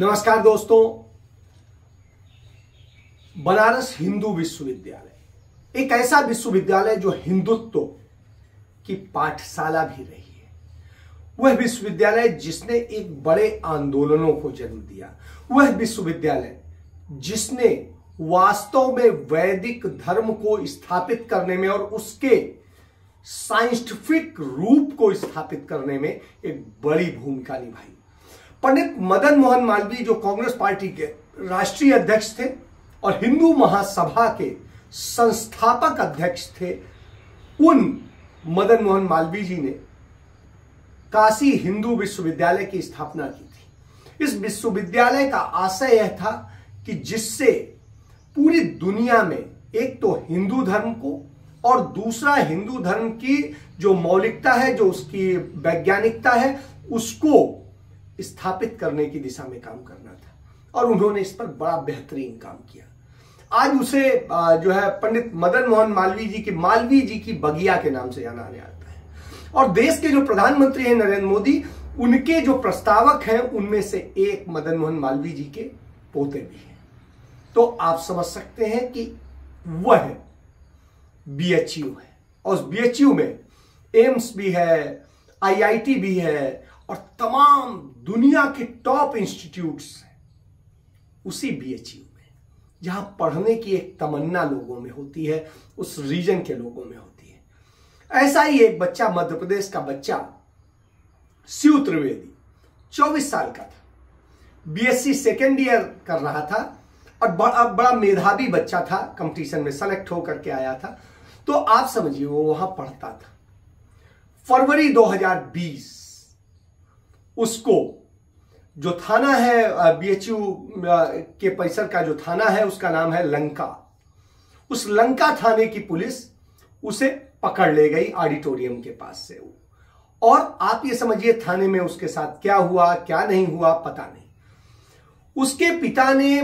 नमस्कार दोस्तों। बनारस हिंदू विश्वविद्यालय एक ऐसा विश्वविद्यालय जो हिंदुत्व की पाठशाला भी रही है। वह विश्वविद्यालय जिसने एक बड़े आंदोलनों को जन्म दिया। वह विश्वविद्यालय जिसने वास्तव में वैदिक धर्म को स्थापित करने में और उसके साइंटिफिक रूप को स्थापित करने में एक बड़ी भूमिका निभाई। पंडित मदन मोहन मालवीय जो कांग्रेस पार्टी के राष्ट्रीय अध्यक्ष थे और हिंदू महासभा के संस्थापक अध्यक्ष थे, उन मदन मोहन मालवीय जी ने काशी हिंदू विश्वविद्यालय की स्थापना की थी। इस विश्वविद्यालय का आशय यह था कि जिससे पूरी दुनिया में एक तो हिंदू धर्म को और दूसरा हिंदू धर्म की जो मौलिकता है, जो उसकी वैज्ञानिकता है, उसको स्थापित करने की दिशा में काम करना था और उन्होंने इस पर बड़ा बेहतरीन काम किया। आज उसे जो है पंडित मदन मोहन मालवीय जी की बगिया के नाम से जाना जाता है। और देश के जो प्रधानमंत्री हैं नरेंद्र मोदी, उनके जो प्रस्तावक हैं उनमें से एक मदन मोहन मालवीय जी के पोते भी हैं। तो आप समझ सकते हैं कि वह बीएचयू है और उस बीएचयू में एम्स भी है, आईआईटी भी है और तमाम दुनिया के टॉप इंस्टीट्यूट्स हैं उसी बीएचयू में, जहां पढ़ने की एक तमन्ना लोगों में होती है, उस रीजन के लोगों में होती है। ऐसा ही एक बच्चा, मध्य प्रदेश का बच्चा शिव त्रिवेदी, 24 साल का था, बीएससी सेकेंड ईयर कर रहा था और बड़ा मेधावी बच्चा था, कंपटीशन में सेलेक्ट होकर के आया था। तो आप समझिए वो वहां पढ़ता था। फरवरी 2020 उसको जो थाना है बीएचयू के परिसर का जो थाना है उसका नाम है लंका, उस लंका थाने की पुलिस उसे पकड़ ले गई ऑडिटोरियम के पास से। और आप ये समझिए थाने में उसके साथ क्या हुआ क्या नहीं हुआ पता नहीं। उसके पिता ने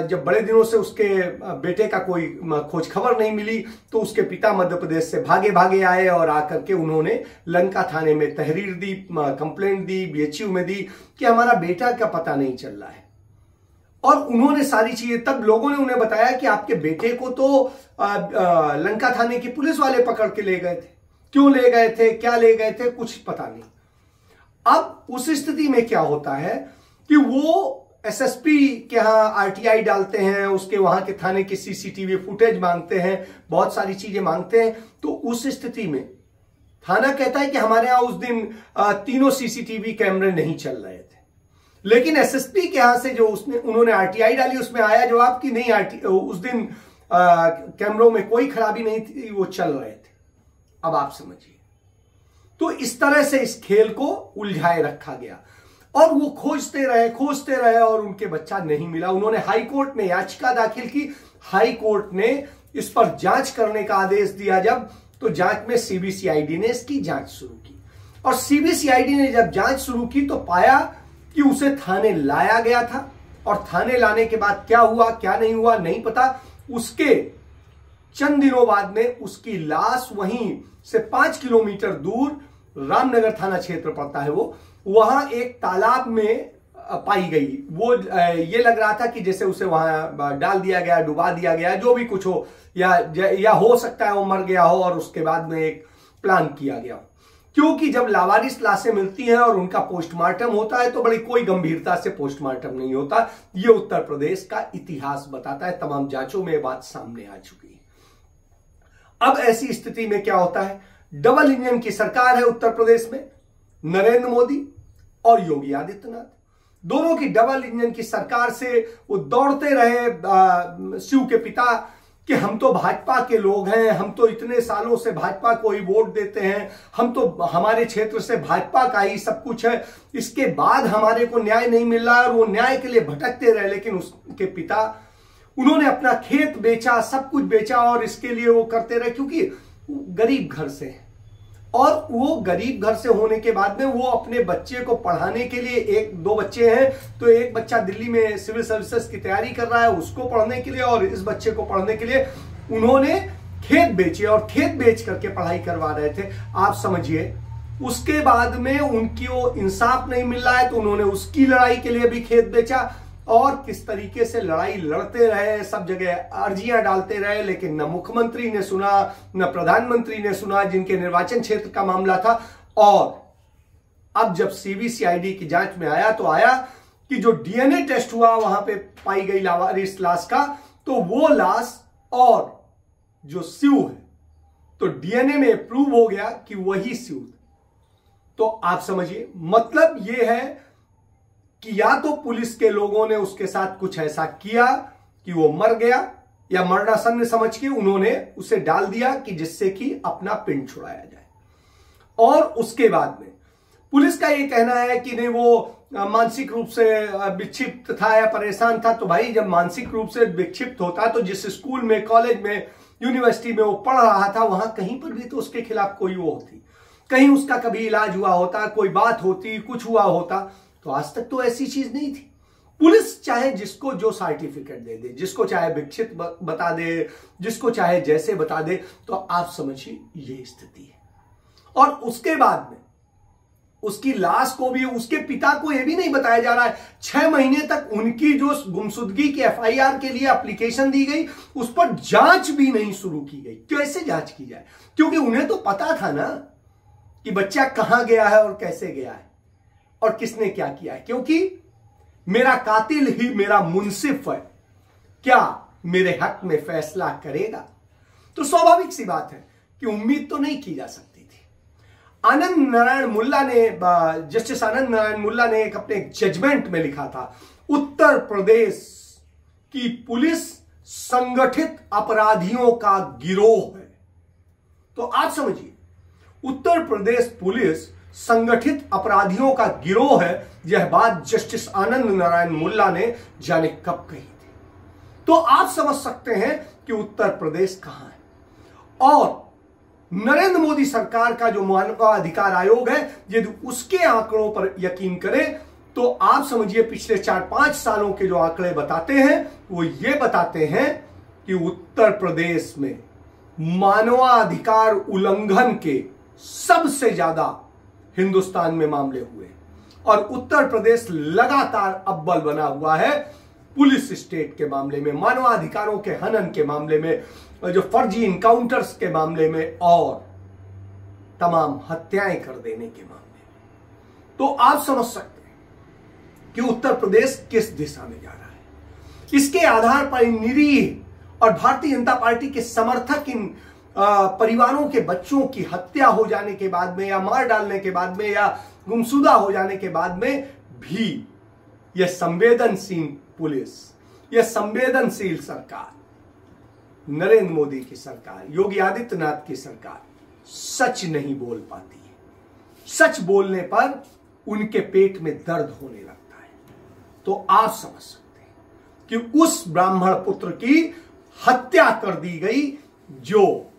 जब बड़े दिनों से उसके बेटे का कोई खोज खबर नहीं मिली तो उसके पिता मध्य प्रदेश से भागे आए और आकर के उन्होंने लंका थाने में तहरीर दी, कंप्लेंट दी, बीएचयू में दी कि हमारा बेटा का पता नहीं चल रहा है। और उन्होंने सारी चीजें, तब लोगों ने उन्हें बताया कि आपके बेटे को तो लंका थाने की पुलिस वाले पकड़ के ले गए थे। क्यों ले गए थे, क्या ले गए थे, कुछ पता नहीं। अब उस स्थिति में क्या होता है कि वो एसएसपी के यहां आरटीआई डालते हैं, उसके वहां के थाने के सीसीटीवी फुटेज मांगते हैं, बहुत सारी चीजें मांगते हैं। तो उस स्थिति में थाना कहता है कि हमारे यहां उस दिन तीनों सीसीटीवी कैमरे नहीं चल रहे थे, लेकिन एसएसपी के यहां से जो उन्होंने आरटीआई डाली उसमें आया जवाब कि नहीं, उस दिन कैमरों में कोई खराबी नहीं थी, वो चल रहे थे। अब आप समझिए, तो इस तरह से इस खेल को उलझाए रखा गया और वो खोजते रहे और उनके बच्चा नहीं मिला। उन्होंने हाई कोर्ट में याचिका दाखिल की। हाई कोर्ट ने इस पर जांच करने का आदेश दिया जब, तो जांच में सीबीसीआईडी ने इसकी जांच शुरू की। और सीबीसीआईडी ने जब जांच शुरू की तो पाया कि उसे थाने लाया गया था और थाने लाने के बाद क्या हुआ क्या नहीं हुआ नहीं पता। उसके चंद दिनों बाद में उसकी लाश वहीं से 5 किलोमीटर दूर, रामनगर थाना क्षेत्र पड़ता है वो, वहां एक तालाब में पाई गई। वो ये लग रहा था कि जैसे उसे वहां डाल दिया गया, डुबा दिया गया, जो भी कुछ हो, या हो सकता है वो मर गया हो और उसके बाद में एक प्लान किया गया। क्योंकि जब लावारिस लाशें मिलती हैं और उनका पोस्टमार्टम होता है तो बड़ी कोई गंभीरता से पोस्टमार्टम नहीं होता। ये उत्तर प्रदेश का इतिहास बताता है, तमाम जांचों में बात सामने आ चुकी है। अब ऐसी स्थिति में क्या होता है, डबल इंजन की सरकार है उत्तर प्रदेश में, नरेंद्र मोदी और योगी आदित्यनाथ, दोनों की डबल इंजन की सरकार से वो दौड़ते रहे शिव के पिता कि हम तो भाजपा के लोग हैं, हम तो इतने सालों से भाजपा को ही वोट देते हैं, हम तो हमारे क्षेत्र से भाजपा का ही सब कुछ है, इसके बाद हमारे को न्याय नहीं मिल रहा और वो न्याय के लिए भटकते रहे। लेकिन उसके पिता, उन्होंने अपना खेत बेचा, सब कुछ बेचा और इसके लिए वो करते रहे क्योंकि गरीब घर से है। और वो गरीब घर से होने के बाद में वो अपने बच्चे को पढ़ाने के लिए, 1-2 बच्चे हैं तो एक बच्चा दिल्ली में सिविल सर्विसेज की तैयारी कर रहा है, उसको पढ़ने के लिए और इस बच्चे को पढ़ने के लिए उन्होंने खेत बेचे और खेत बेच करके पढ़ाई करवा रहे थे। आप समझिए उसके बाद में उनकी वो इंसाफ नहीं मिल रहा है तो उन्होंने उसकी लड़ाई के लिए भी खेत बेचा। और किस तरीके से लड़ाई लड़ते रहे, सब जगह अर्जियां डालते रहे, लेकिन न मुख्यमंत्री ने सुना न प्रधानमंत्री ने सुना, जिनके निर्वाचन क्षेत्र का मामला था। और अब जब सीबीसीआईडी की जांच में आया तो आया कि जो डीएनए टेस्ट हुआ वहां पे पाई गई लावारिस लाश का, तो वो लाश और जो शिव है तो डीएनए में प्रूव हो गया कि वही शिव। तो आप समझिए, मतलब यह है कि या तो पुलिस के लोगों ने उसके साथ कुछ ऐसा किया कि वो मर गया, या मरणासन्न समझ के उन्होंने उसे डाल दिया कि जिससे कि अपना पिंड छुड़ाया जाए। और उसके बाद में पुलिस का ये कहना है कि नहीं, वो मानसिक रूप से विक्षिप्त था या परेशान था। तो भाई, जब मानसिक रूप से विक्षिप्त होता तो जिस स्कूल में, कॉलेज में, यूनिवर्सिटी में वो पढ़ रहा था, वहां कहीं पर भी तो उसके खिलाफ कोई वो होती, कहीं उसका कभी इलाज हुआ होता, कोई बात होती, कुछ हुआ होता। तो आज तक तो ऐसी चीज नहीं थी। पुलिस चाहे जिसको जो सर्टिफिकेट दे दे, जिसको चाहे विक्षिप्त बता दे, जिसको चाहे जैसे बता दे, तो आप समझिए ये स्थिति है। और उसके बाद में उसकी लाश को भी, उसके पिता को यह भी नहीं बताया जा रहा है। 6 महीने तक उनकी जो गुमशुदगी की एफआईआर के लिए एप्लीकेशन दी गई, उस पर जांच भी नहीं शुरू की गई। कैसे जांच की जाए? क्योंकि उन्हें तो पता था ना कि बच्चा कहां गया है और कैसे गया है और किसने क्या किया है। क्योंकि मेरा कातिल ही मेरा मुंसिफ है, क्या मेरे हक में फैसला करेगा? तो स्वाभाविक सी बात है कि उम्मीद तो नहीं की जा सकती थी। आनंद नारायण मुल्ला ने, जस्टिस आनंद नारायण मुल्ला ने एक अपने जजमेंट में लिखा था, उत्तर प्रदेश की पुलिस संगठित अपराधियों का गिरोह है। तो आप समझिए, उत्तर प्रदेश पुलिस संगठित अपराधियों का गिरोह है। यह बात जस्टिस आनंद नारायण मुल्ला ने जाने कब कही थी। तो आप समझ सकते हैं कि उत्तर प्रदेश कहां है। और नरेंद्र मोदी सरकार का जो मानवाधिकार आयोग है, यदि उसके आंकड़ों पर यकीन करें तो आप समझिए पिछले 4-5 सालों के जो आंकड़े बताते हैं, वो ये बताते हैं कि उत्तर प्रदेश में मानवाधिकार उल्लंघन के सबसे ज्यादा हिंदुस्तान में मामले हुए। और उत्तर प्रदेश लगातार अव्वल बना हुआ है पुलिस स्टेट के मामले में, मानवाधिकारों के हनन के मामले में, जो फर्जी इनकाउंटर्स के मामले में और तमाम हत्याएं कर देने के मामले में। तो आप समझ सकते हैं कि उत्तर प्रदेश किस दिशा में जा रहा है। इसके आधार पर इन निरीह और भारतीय जनता पार्टी के समर्थक इन परिवारों के बच्चों की हत्या हो जाने के बाद में, या मार डालने के बाद में, या गुमशुदा हो जाने के बाद में भी यह संवेदनशील पुलिस, यह संवेदनशील सरकार, नरेंद्र मोदी की सरकार, योगी आदित्यनाथ की सरकार सच नहीं बोल पाती है। सच बोलने पर उनके पेट में दर्द होने लगता है। तो आप समझ सकते हैं कि उस ब्राह्मण पुत्र की हत्या कर दी गई जो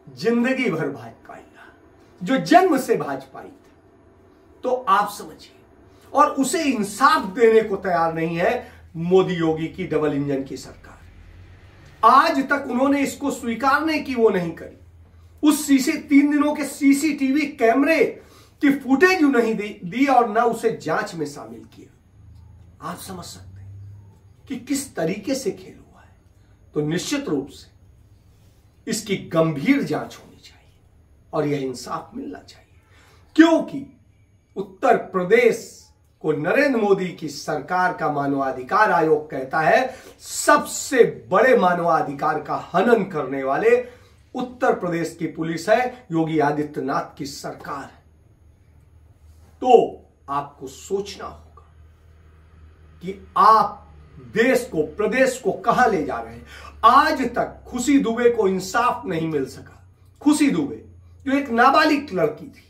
जिंदगी भर भाजपाई रहा, जो जन्म से भाजपाई था। तो आप समझिए, और उसे इंसाफ देने को तैयार नहीं है मोदी योगी की डबल इंजन की सरकार। आज तक उन्होंने इसको स्वीकारने की वो नहीं करी। उस 3 दिनों के सीसीटीवी कैमरे की फुटेज नहीं दी और ना उसे जांच में शामिल किया। आप समझ सकते हैं कि किस तरीके से खेल हुआ है। तो निश्चित रूप से इसकी गंभीर जांच होनी चाहिए और यह इंसाफ मिलना चाहिए, क्योंकि उत्तर प्रदेश को नरेंद्र मोदी की सरकार का मानवाधिकार आयोग कहता है सबसे बड़े मानवाधिकार का हनन करने वाले उत्तर प्रदेश की पुलिस है, योगी आदित्यनाथ की सरकार है। तो आपको सोचना होगा कि आप देश को, प्रदेश को कहां ले जा रहे हैं। आज तक खुशी दुबे को इंसाफ नहीं मिल सका। खुशी दुबे जो एक नाबालिग लड़की थी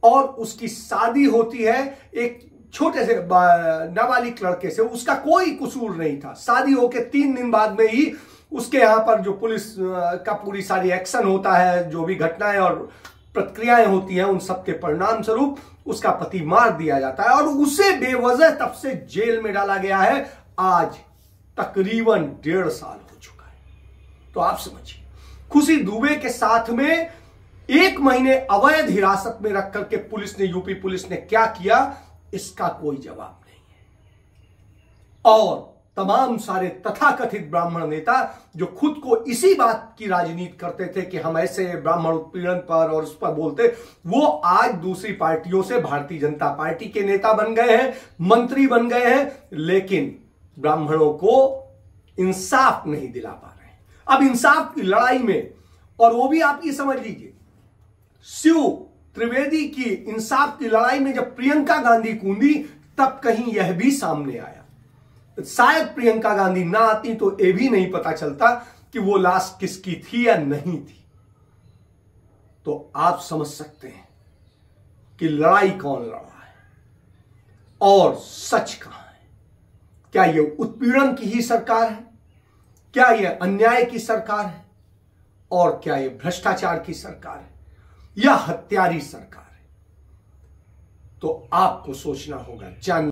और उसकी शादी होती है एक छोटे से नाबालिग लड़के से, उसका कोई कसूर नहीं था। शादी होके 3 दिन बाद में ही उसके यहां पर जो पुलिस का पूरी सारी एक्शन होता है, जो भी घटनाएं और प्रक्रियाएं होती हैं, उन सब के परिणाम स्वरूप उसका पति मार दिया जाता है और उसे बेवजह तब से जेल में डाला गया है। आज तकरीबन 1.5 साल हो चुका है। तो आप समझिए, खुशी दुबे के साथ में 1 महीने अवैध हिरासत में रख करके पुलिस ने, यूपी पुलिस ने क्या किया, इसका कोई जवाब नहीं है। और तमाम सारे तथाकथित ब्राह्मण नेता जो खुद को इसी बात की राजनीति करते थे कि हम ऐसे ब्राह्मण उत्पीड़न पर और उस पर बोलते, वो आज दूसरी पार्टियों से भारतीय जनता पार्टी के नेता बन गए हैं, मंत्री बन गए हैं, लेकिन ब्राह्मणों को इंसाफ नहीं दिला पा रहे हैं। अब इंसाफ की लड़ाई में, और वो भी आप ये समझ लीजिए, शिव त्रिवेदी की इंसाफ की लड़ाई में जब प्रियंका गांधी कूदी, तब कहीं यह भी सामने आया। शायद प्रियंका गांधी ना आती तो यह भी नहीं पता चलता कि वो लाश किसकी थी या नहीं थी। तो आप समझ सकते हैं कि लड़ाई कौन लड़ रहा है और सच कहां है। क्या यह उत्पीड़न की ही सरकार है, क्या यह अन्याय की सरकार है, और क्या यह भ्रष्टाचार की सरकार है, या हत्यारी सरकार है? तो आपको सोचना होगा, जानना